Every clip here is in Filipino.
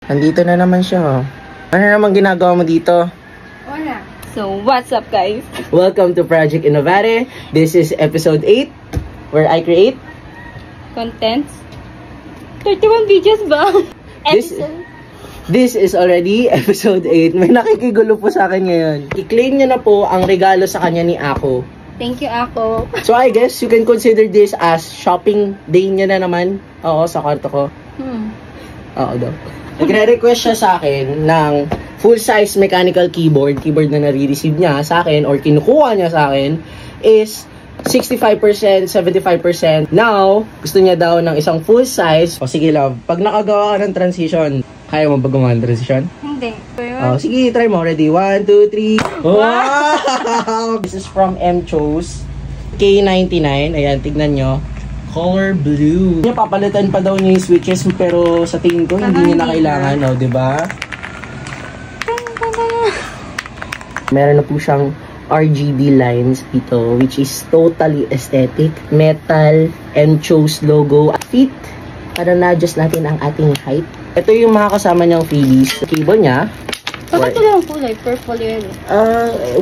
Andito na naman siya, oh. Ano naman ginagawa mo dito? Wala. So, what's up, guys? Welcome to Project Innovare. This is episode 8, where I create Contents. 31 videos ba? This is already episode 8. May nakikigulo po sa akin ngayon. I-claim niya na po ang regalo sa kanya ni Ako. Thank you, Ako. So I guess you can consider this as shopping day niya na naman. Oo, sa kwarto ko. Oo daw. Nagre-request siya sa akin ng full-size mechanical keyboard na nare-receive niya sa akin or kinukuha niya sa akin is 65%, 75%. Now, gusto niya daw ng isang full-size. O sige love, pag nakagawa ka ng transition, kaya mo ba gumawa ng transition? Hindi. Oh, sige, try mo. Ready? 1, 2, 3. Wow! This is from Mchos. K99. Ayan, tignan nyo. Color blue. Papalitan pa daw niya yung switches pero sa tingin ko hindi niya na kailangan, no? Diba? Meron na po siyang RGB lines dito which is totally aesthetic. Metal, Mchos logo. Fit. Para na-adjust natin ang ating height. Ito yung mga kasama niyang freebies. Cable niya. Bakit ito lang kulay? Purple yun.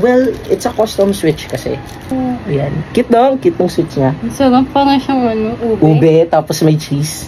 Well, it's a custom switch kasi. Ayan. Cute no? Cute ng switch niya. So, parang siyang ube. Ube, tapos may cheese.